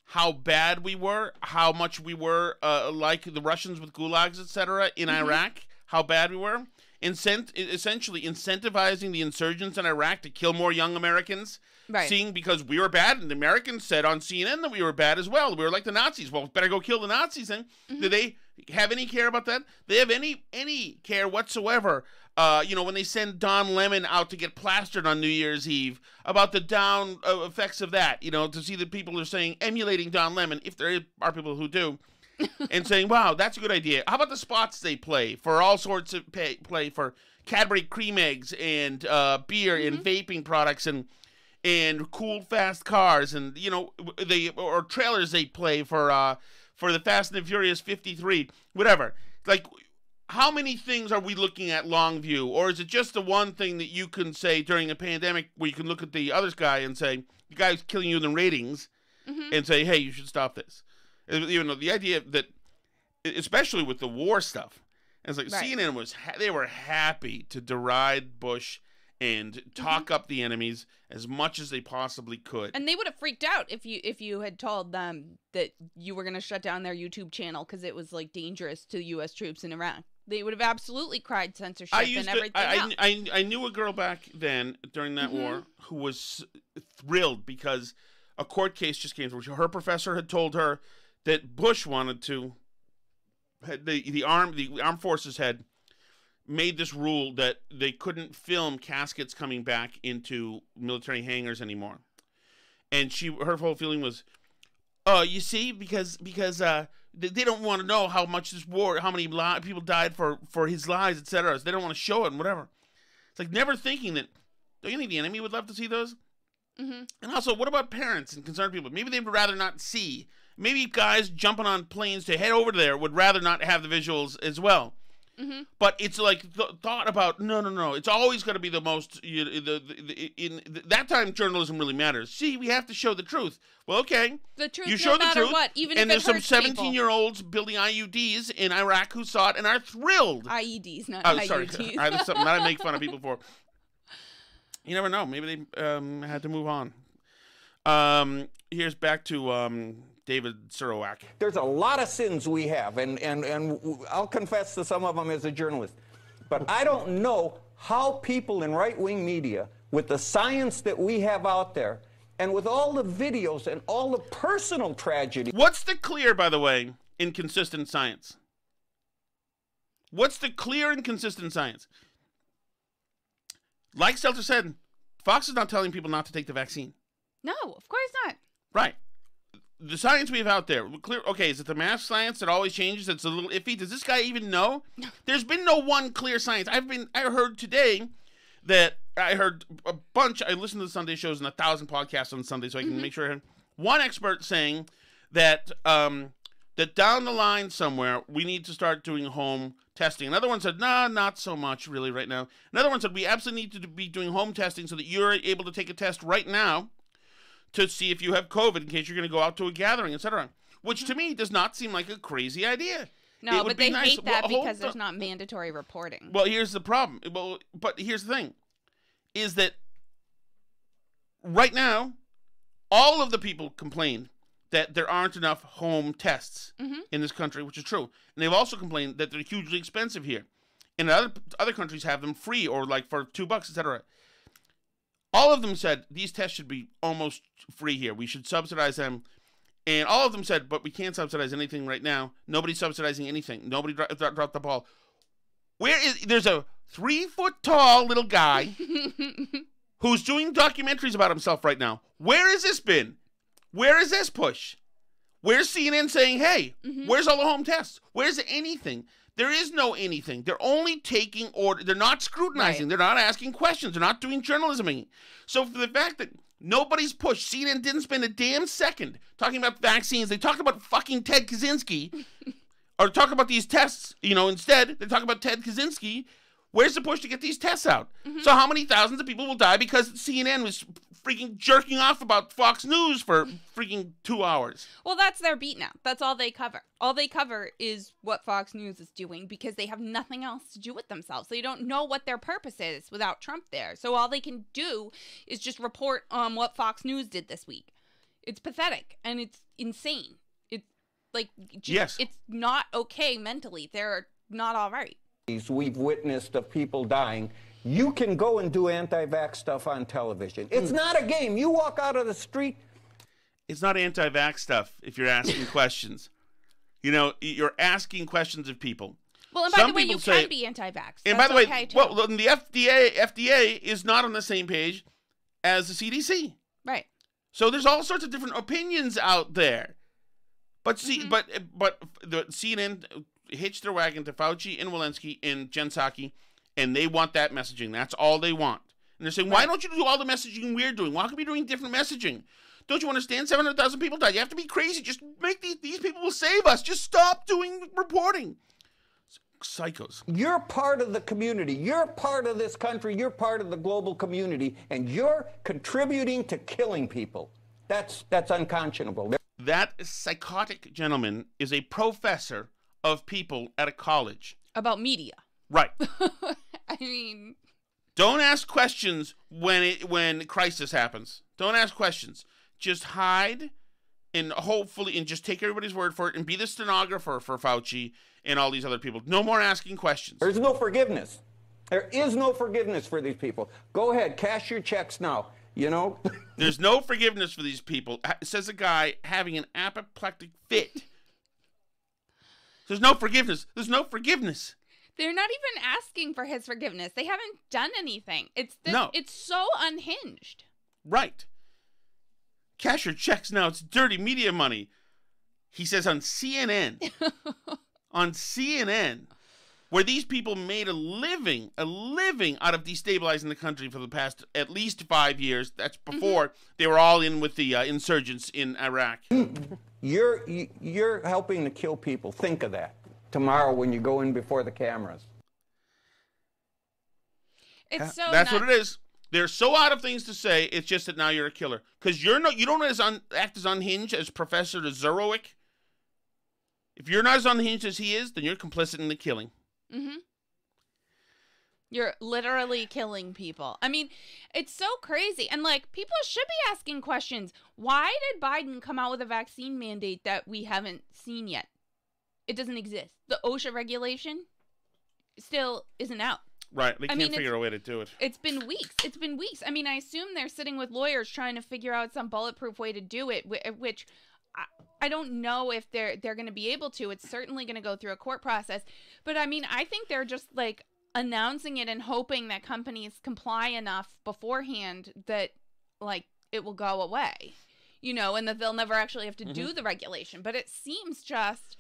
how bad we were, how much we were like the Russians with gulags, etc., in Iraq, how bad we were? Essentially incentivizing the insurgents in Iraq to kill more young Americans, seeing because we were bad, and the Americans said on CNN that we were bad as well. We were like the Nazis. Well, better go kill the Nazis then. Do they have any care about that? They have any care whatsoever, when they send Don Lemon out to get plastered on New Year's Eve, about the down effects of that, to see that people are saying, emulating Don Lemon, if there are people who do, and saying, wow, that's a good idea. How about the spots they play for all sorts of play for Cadbury cream eggs and beer and vaping products and cool fast cars and or trailers they play for the Fast and the Furious 53, whatever. Like, how many things are we looking at long view, or is it just the one thing that you can say during a pandemic where you can look at the other guy and say, the guy's killing you in the ratings, and say, hey, you should stop this. Even though the idea that, especially with the war stuff, it's like CNN they were happy to deride Bush and talk up the enemies as much as they possibly could. And they would have freaked out if you had told them that you were going to shut down their YouTube channel because it was like dangerous to U.S. troops in Iraq. They would have absolutely cried censorship and everything else. I knew a girl back then during that war who was thrilled because a court case just came through. Her professor had told her that Bush wanted to. The armed forces had made this rule that they couldn't film caskets coming back into military hangars anymore, and her whole feeling was, you see, because they don't want to know how much this war, how many people died for his lies, etc. So they don't want to show it and whatever. It's like never thinking that. Don't you think the enemy would love to see those? And also, what about parents and concerned people? Maybe they'd rather not see. Maybe guys jumping on planes to head over there would rather not have the visuals as well. But it's like the thought about no. It's always going to be the most. In that time, journalism really matters. See, we have to show the truth. Well, okay, the truth. You show no the matter truth, what, even and if there's it some hurts 17-year-olds building IUDs in Iraq who saw it and are thrilled. IEDs, not oh, IUDs. Sorry, that's something that I make fun of people for. You never know. Maybe they had to move on. Here's back to David Surowak. There's a lot of sins we have, and I'll confess to some of them as a journalist. But I don't know how people in right-wing media, with the science that we have out there, and with all the videos and all the personal tragedy. What's the clear, by the way, inconsistent science? What's the clear and consistent science? Like Stelter said, Fox is not telling people not to take the vaccine. No, of course not. Right. The science we have out there, clear. Okay, is it the math science that always changes? It's a little iffy. Does this guy even know? There's been no one clear science. I heard today that I heard a bunch. I listen to the Sunday shows and 1,000 podcasts on Sunday, so I can make sure I heard one expert saying that that down the line somewhere we need to start doing home testing. Another one said, nah, not so much really right now. Another one said we absolutely need to be doing home testing so that you're able to take a test right now to see if you have COVID in case you're going to go out to a gathering, etc. Which to me does not seem like a crazy idea. No, but they hate that because there's not mandatory reporting. Well, here's the problem. But here's the thing, is that right now, all of the people complained that there aren't enough home tests in this country, which is true. And they've also complained that they're hugely expensive here. And other countries have them free or like for $2, etc. All of them said these tests should be almost free here. We should subsidize them. And all of them said, but we can't subsidize anything right now. Nobody's subsidizing anything. Nobody dropped the ball. There's a 3-foot-tall little guy who's doing documentaries about himself right now. Where has this been? Where is this push? Where's CNN saying, hey, where's all the home tests? Where's anything? There is no anything. They're only taking order. They're not scrutinizing. Right. They're not asking questions. They're not doing journalism. So for the fact that nobody's pushed, CNN didn't spend a damn second talking about vaccines. They talked about fucking Ted Kaczynski or talk about these tests. Instead, they talk about Ted Kaczynski. Where's the push to get these tests out? So how many thousands of people will die because CNN was freaking jerking off about Fox News for freaking 2 hours? Well, that's their beat now. That's all they cover. All they cover is what Fox News is doing because they have nothing else to do with themselves. They don't know what their purpose is without Trump there. So all they can do is just report on what Fox News did this week. It's pathetic and it's insane. It's like, yes. It's not okay mentally. They're not all right. We've witnessed of people dying. You can go and do anti-vax stuff on television. It's not a game. You walk out of the street. It's not anti-vax stuff if you're asking questions. You know, you're asking questions of people. Well, and by Some the way, you people say- can be anti-vax. And That's by the way, okay, too. well, the FDA is not on the same page as the CDC. Right. So there's all sorts of different opinions out there. But see, but the CNN hitched their wagon to Fauci and Walensky and Jen Psaki, and they want that messaging. That's all they want. And they're saying, why don't you do all the messaging we're doing? Why can't we be doing different messaging? Don't you understand? 700,000 people died. You have to be crazy. Just make these people will save us. Just stop doing reporting. Psychos. You're part of the community. You're part of this country. You're part of the global community, and you're contributing to killing people. That's unconscionable. That psychotic gentleman is a professor of people at a college. About media. Right. I mean... Don't ask questions when crisis happens. Don't ask questions. Just hide and hopefully and just take everybody's word for it and be the stenographer for Fauci and all these other people. No more asking questions. There's no forgiveness. There is no forgiveness for these people. Go ahead, cash your checks now. You know? There's no forgiveness for these people, says a guy having an apoplectic fit. There's no forgiveness. There's no forgiveness. They're not even asking for his forgiveness. They haven't done anything. It's so unhinged. Right. Cash your checks now. It's dirty media money. He says on CNN. On CNN, where these people made a living out of destabilizing the country for the past at least 5 years. That's before they were all in with the insurgents in Iraq. You're helping to kill people. Think of that tomorrow when you go in before the cameras. It's so That's nuts. what it is. They're so out of things to say. It's just that now you're a killer because you don't act as unhinged as Professor Zurowick. If you're not as unhinged as he is, then you're complicit in the killing. Mm-hmm. You're literally killing people. I mean, it's so crazy. And, like, people should be asking questions. Why did Biden come out with a vaccine mandate that we haven't seen yet? It doesn't exist. The OSHA regulation still isn't out. Right. They can't figure a way to do it. It's been weeks. It's been weeks. I mean, I assume they're sitting with lawyers trying to figure out some bulletproof way to do it, which I don't know if they're going to be able to. It's certainly going to go through a court process. But, I mean, I think they're just, like, announcing it and hoping that companies comply enough beforehand that, like, it will go away, you know, and that they'll never actually have to do the regulation. But it seems just...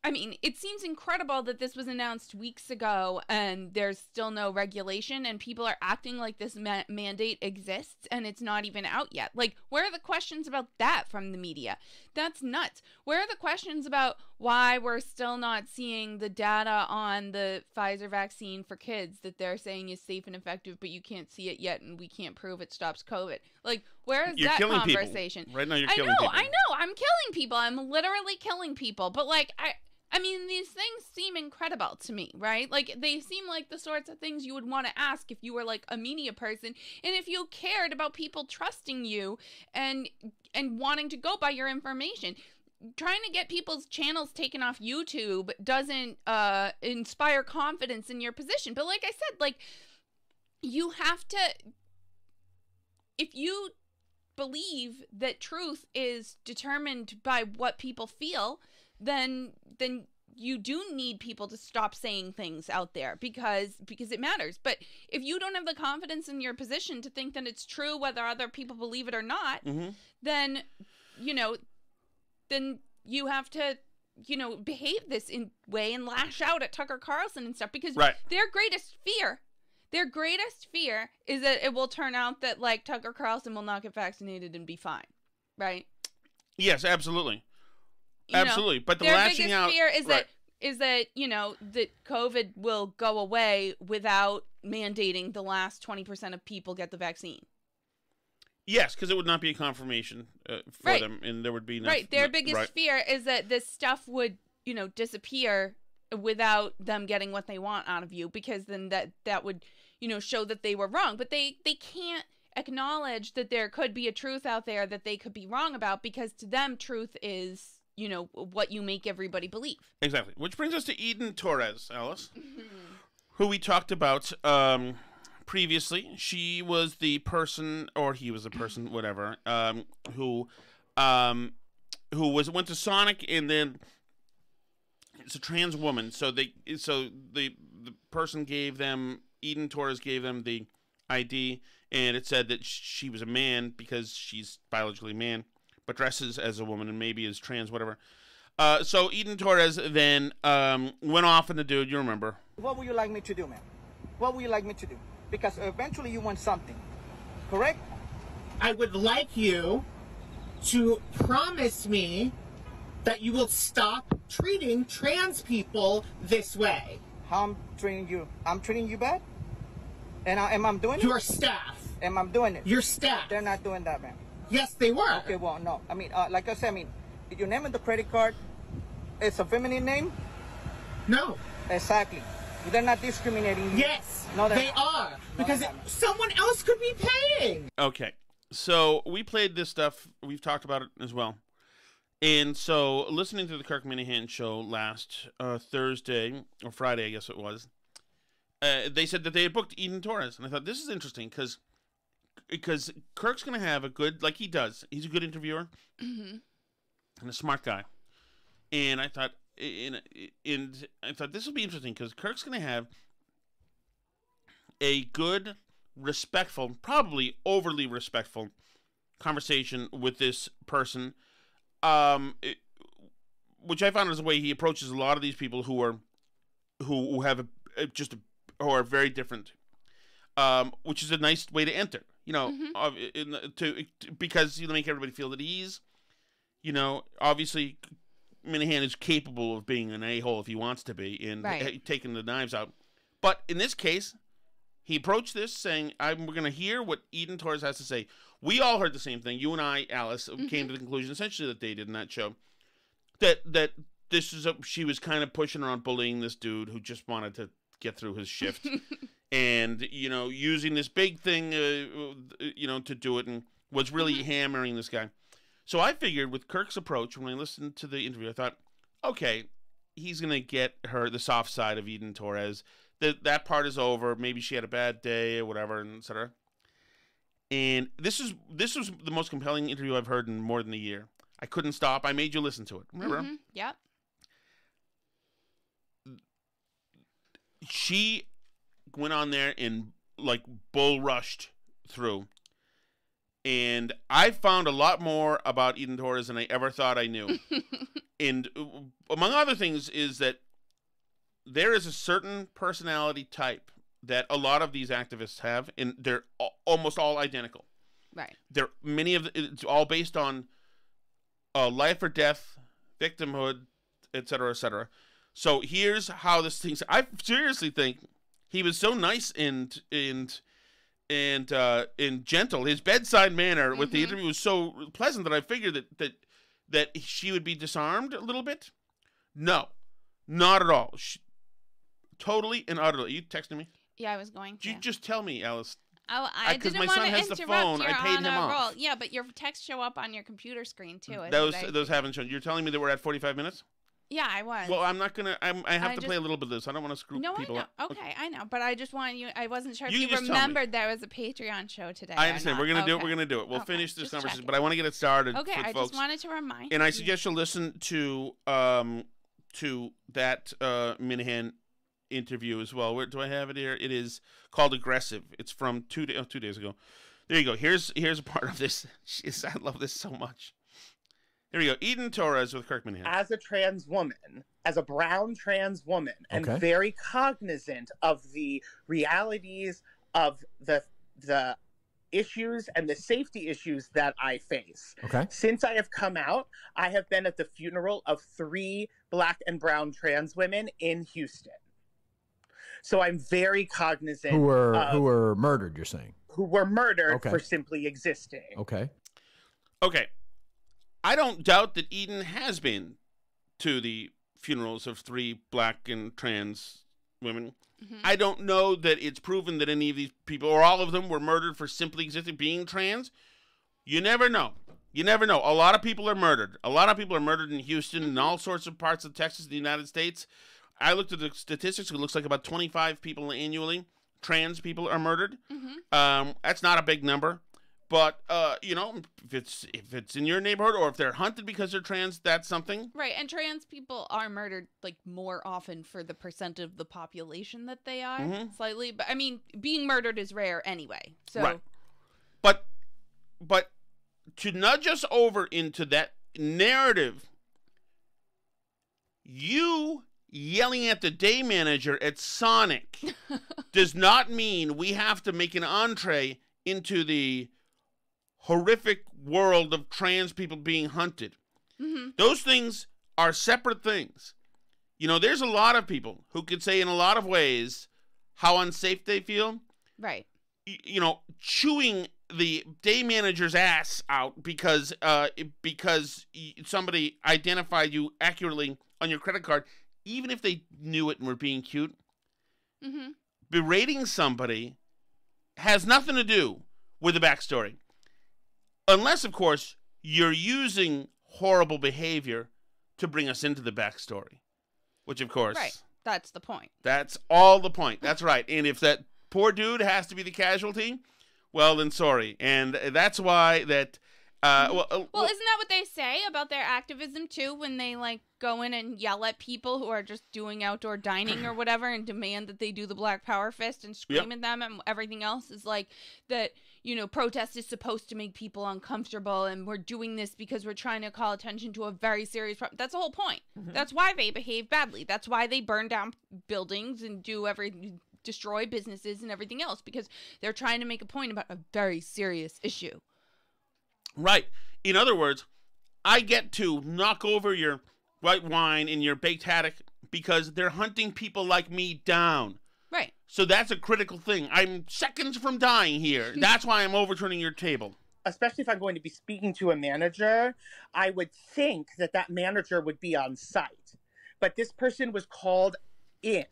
I mean, it seems incredible that this was announced weeks ago and there's still no regulation and people are acting like this mandate exists and it's not even out yet. Like, where are the questions about that from the media? That's nuts. Where are the questions about why we're still not seeing the data on the Pfizer vaccine for kids that they're saying is safe and effective, but you can't see it yet and we can't prove it stops COVID? Like, where is that conversation? Right now you're killing people. I know. I'm killing people. I'm literally killing people. But, like, I mean, these things seem incredible to me, right? Like, they seem like the sorts of things you would want to ask if you were, like, a media person, and if you cared about people trusting you and wanting to go by your information. Trying to get people's channels taken off YouTube doesn't inspire confidence in your position. But like I said, like, you have to... If you believe that truth is determined by what people feel... then you do need people to stop saying things out there because it matters. But if you don't have the confidence in your position to think that it's true whether other people believe it or not, then you have to, behave this way and lash out at Tucker Carlson and stuff because their greatest fear is that it will turn out that, like, Tucker Carlson will not get vaccinated and be fine, right? Yes, absolutely. Absolutely, but the lashing out... Their biggest fear is that that COVID will go away without mandating the last 20% of people get the vaccine. Yes, because it would not be a confirmation for them, and there would be... Their biggest fear is that this stuff would, disappear without them getting what they want out of you, because then that would, show that they were wrong. But they can't acknowledge that there could be a truth out there that they could be wrong about, because to them, truth is... what you make everybody believe. Exactly. Which brings us to Eden Torres, Alice, who we talked about previously. She was the person, or he was the person, whatever, who who went to Sonic, and then it's a trans woman. So the person gave them, Eden Torres gave them the ID, and it said that she was a man because she's biologically a man, but dresses as a woman and maybe is trans, whatever. So Eden Torres then went off on the dude. You remember? What would you like me to do, man? What would you like me to do? Because eventually you want something, correct? I would like you to promise me that you will stop treating trans people this way. How I'm treating you? I'm treating you bad? And am I doing it? Your staff. Am I doing it? Your staff. They're not doing that, man. Yes, they were. Okay, well, no. I mean, like I said, I mean, did your name on the credit card? It's a feminine name? No. Exactly. They're not discriminating you. Yes, no, they are. Because someone else could be paying. Okay. So we played this stuff. We've talked about it as well. And so listening to the Kirk Minihane Show last Thursday, or Friday, I guess it was, they said that they had booked Eden Torres. And I thought, this is interesting because Kirk's going to have a good, like he does, he's a good interviewer and a smart guy. And I thought, this will be interesting because Kirk's going to have a good, respectful, probably overly respectful conversation with this person, which I found is the way he approaches a lot of these people who are very different, which is a nice way to enter, you know, because you make everybody feel at ease. You know, obviously, Minihane is capable of being an a-hole if he wants to be and taking the knives out. But in this case, he approached this saying, we're going to hear what Eden Torres has to say. We all heard the same thing. You and I, Alice, came to the conclusion essentially that they did in that show. That she was kind of pushing around bullying this dude who just wanted to get through his shift. And, you know, using this big thing, you know, to do it, and was really hammering this guy. So I figured with Kirk's approach, when I listened to the interview, I thought, okay, he's going to get her the soft side of Eden Torres. That part is over. Maybe she had a bad day or whatever, and et cetera. And this was the most compelling interview I've heard in more than a year. I couldn't stop. I made you listen to it. Remember? Yep. She went on there and like bull rushed through. And I found a lot more about Eden Torres than I ever thought I knew. And among other things is that there is a certain personality type that a lot of these activists have, and they're almost all identical. Right. It's all based on life or death, victimhood, et cetera, et cetera. So here's how this thing. I seriously think he was so nice and gentle. His bedside manner with the interview was so pleasant that I figured that she would be disarmed a little bit. No, not at all. Totally and utterly. You texting me? Yeah, I was going to. You just tell me, Alice. Oh, I didn't want to interrupt. The phone. I paid him off. Yeah, but your texts show up on your computer screen too. Those haven't shown. You're telling me that we're at 45 minutes? Yeah, I was. Well, I'm not gonna. I have to play a little bit of this. I don't want to screw people up. Okay, I know, but I just wanted you. I wasn't sure if you remembered there was a Patreon show today. I understand. We're gonna do it. We're gonna do it. We'll finish this conversation, but I want to get it started. Okay, I folks. just wanted to remind. And I suggest you listen to that Minihane interview as well. Where do I have it here? It is called Aggressive. It's from 2 days ago. There you go. Here's a part of this. Jeez, I love this so much. Here we go. Eden Torres with Kirk Minihane. As a trans woman, as a brown trans woman, and very cognizant of the realities of the issues and the safety issues that I face. Since I have come out, I have been at the funeral of 3 Black and brown trans women in Houston. So I'm very cognizant who were murdered, you're saying? Who were murdered for simply existing. Okay. I don't doubt that Eden has been to the funerals of 3 Black and trans women. I don't know that it's proven that any of these people, or all of them, were murdered for simply existing, being trans. You never know. You never know. A lot of people are murdered. A lot of people are murdered in Houston and all sorts of parts of Texas, the United States. I looked at the statistics. It looks like about 25 people annually, trans people, are murdered. That's not a big number. But you know, if it's in your neighborhood or if they're hunted because they're trans, that's something. Right, and trans people are murdered like more often for the percent of the population that they are, slightly. But I mean, being murdered is rare anyway. So, right. But to nudge us over into that narrative, you yelling at the day manager at Sonic does not mean we have to make an entree into the horrific world of trans people being hunted. Those things are separate things. You know, there's a lot of people who could say in a lot of ways how unsafe they feel. Right. You know, chewing the day manager's ass out because somebody identified you accurately on your credit card, even if they knew it and were being cute. Berating somebody has nothing to do with the backstory. Unless, of course, you're using horrible behavior to bring us into the backstory. Which, of course... Right. That's the point. That's all the point. That's right. And if that poor dude has to be the casualty, well, then sorry. And that's why that... well, isn't that what they say about their activism, too, when they, like, go in and yell at people who are just doing outdoor dining or whatever and demand that they do the Black Power fist and scream at them, and everything else is like that, you know, protest is supposed to make people uncomfortable, and we're doing this because we're trying to call attention to a very serious problem. That's the whole point. That's why they behave badly. That's why they burn down buildings and destroy businesses and everything else, because they're trying to make a point about a very serious issue. Right. In other words, I get to knock over your white wine and your baked haddock because they're hunting people like me down. Right. So that's a critical thing. I'm seconds from dying here. That's why I'm overturning your table. Especially if I'm going to be speaking to a manager, I would think that manager would be on site. But this person was called in.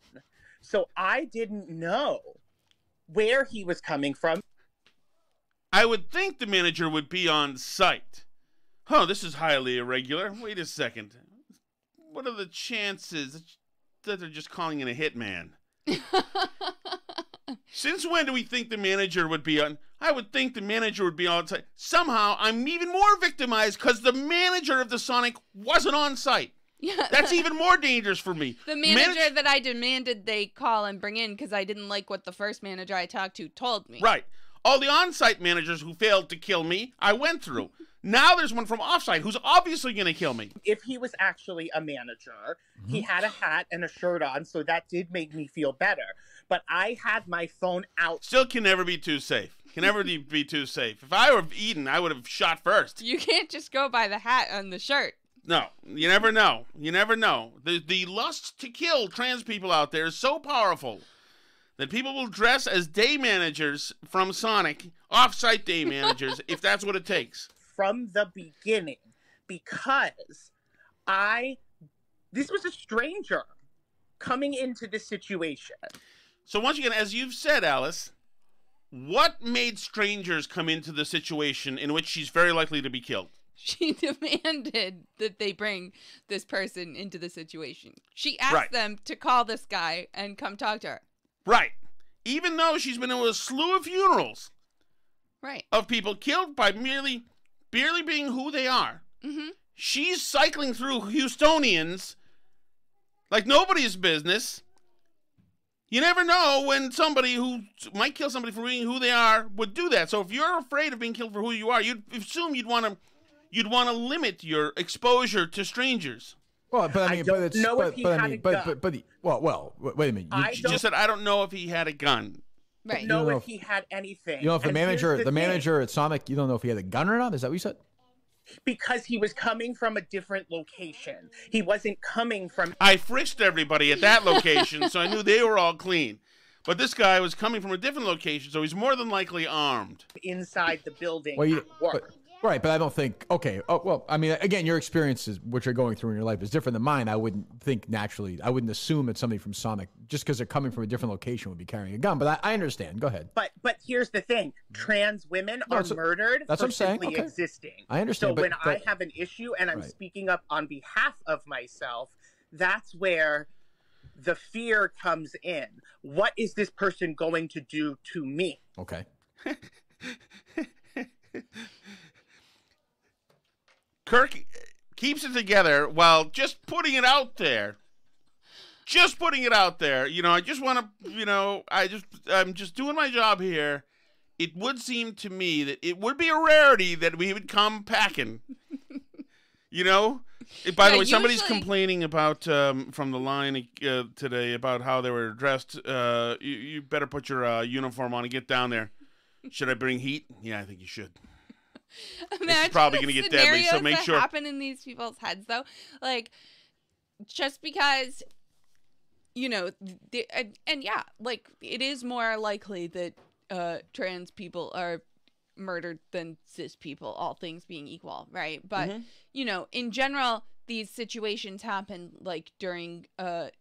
So I didn't know where he was coming from. I would think the manager would be on site. Oh, this is highly irregular. Wait a second. What are the chances that they're just calling in a hitman? Since when do we think the manager would be on? I would think the manager would be on site. Somehow, I'm even more victimized because the manager of the Sonic wasn't on site. Yeah, that's even more dangerous for me. The manager that I demanded they call and bring in because I didn't like what the first manager I talked to told me. Right. All the on-site managers who failed to kill me, I went through. Now there's one from off-site who's obviously going to kill me. If he was actually a manager, he had a hat and a shirt on, so that did make me feel better. But I had my phone out. Still can never be too safe. Can never be too safe. If I were Eden, I would have shot first. You can't just go by the hat and the shirt. No, you never know. You never know. The lust to kill trans people out there is so powerful that people will dress as day managers from Sonic, off-site day managers, if that's what it takes. From the beginning, because this was a stranger coming into this situation. So once again, as you've said, Alice, what made strangers come into the situation in which she's very likely to be killed? She demanded that they bring this person into the situation. She asked them to call this guy and come talk to her. Right. Even though she's been in a slew of funerals. Right. Of people killed by barely being who they are. She's cycling through Houstonians like nobody's business. You never know when somebody who might kill somebody for being who they are would do that. So if you're afraid of being killed for who you are, you'd assume you'd want to limit your exposure to strangers. Well, but I mean, wait a minute. You just said I don't know if he had a gun. Right. Know if he had anything. You know, if the manager at Sonic, you don't know if he had a gun or not. Is that what you said? Because he was coming from a different location. He wasn't coming from. I frisked everybody at that location, so I knew they were all clean. But this guy was coming from a different location, so he's more than likely armed. Inside the building at work. Right, but I don't think, okay, well, I mean, again, your experiences, what you're going through in your life is different than mine. I wouldn't think naturally, I wouldn't assume that somebody from Sonic, just because they're coming from a different location, would be carrying a gun, but I understand. Go ahead. But here's the thing. Trans women are murdered for simply existing. I understand. So when I have an issue and I'm speaking up on behalf of myself, that's where the fear comes in. What is this person going to do to me? Okay. Kirk keeps it together while just putting it out there. Just putting it out there. You know, I just want to, you know, I'm just doing my job here. It would seem to me that it would be a rarity that we would come packing. You know? By the way, somebody's complaining about, from the line today, about how they were dressed. You better put your uniform on and get down there. Should I bring heat? Yeah, I think you should. It's probably going to get deadly, so make sure. Happen in these people's heads, though. Like, just because, you know, and yeah, like, it is more likely that trans people are murdered than cis people, all things being equal, right? But, you know, in general, these situations happen, like, during,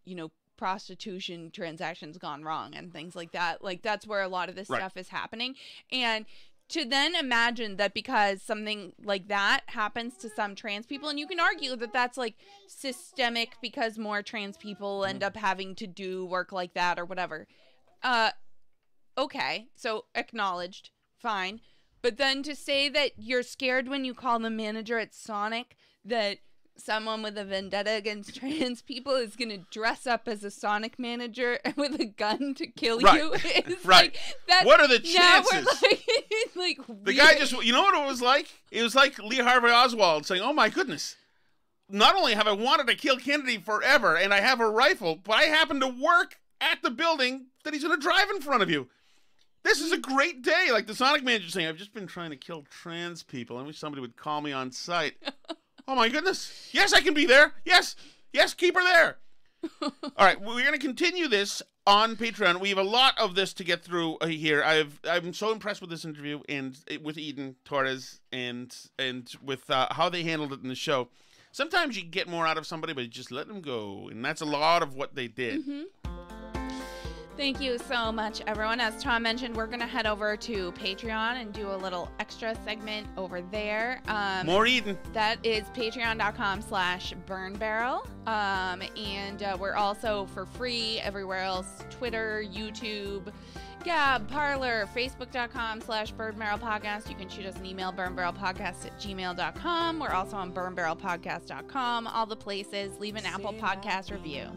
you know, prostitution transactions gone wrong and things like that. Like, that's where a lot of this stuff is happening. And to then imagine that because something like that happens to some trans people, and you can argue that that's like systemic because more trans people end up having to do work like that or whatever. Okay, so acknowledged, fine. But then to say that you're scared when you call the manager at Sonic that someone with a vendetta against trans people is going to dress up as a Sonic manager with a gun to kill you. It's like, that, what are the chances? Like the guy just, you know what it was like? It was like Lee Harvey Oswald saying, oh my goodness, not only have I wanted to kill Kennedy forever and I have a rifle, but I happen to work at the building that he's going to drive in front of you. This is a great day. Like the Sonic manager saying, I've just been trying to kill trans people. I wish somebody would call me on site. Oh, my goodness. Yes, I can be there. Yes. Yes, keep her there. All right, we're going to continue this on Patreon. We have a lot of this to get through here. I'm so impressed with this interview and with Eden Torres and with how they handled it in the show. Sometimes you get more out of somebody, but you just let them go, and that's a lot of what they did. Thank you so much, everyone. As Tom mentioned, we're going to head over to Patreon and do a little extra segment over there. More Eden. That is patreon.com/burnbarrel. And we're also for free everywhere else. Twitter, YouTube, Gab, Parler, Facebook.com/burnbarrelpodcast. You can shoot us an email, burnbarrelpodcast@gmail.com. We're also on burnbarrelpodcast.com. All the places. Leave an Apple Podcast review.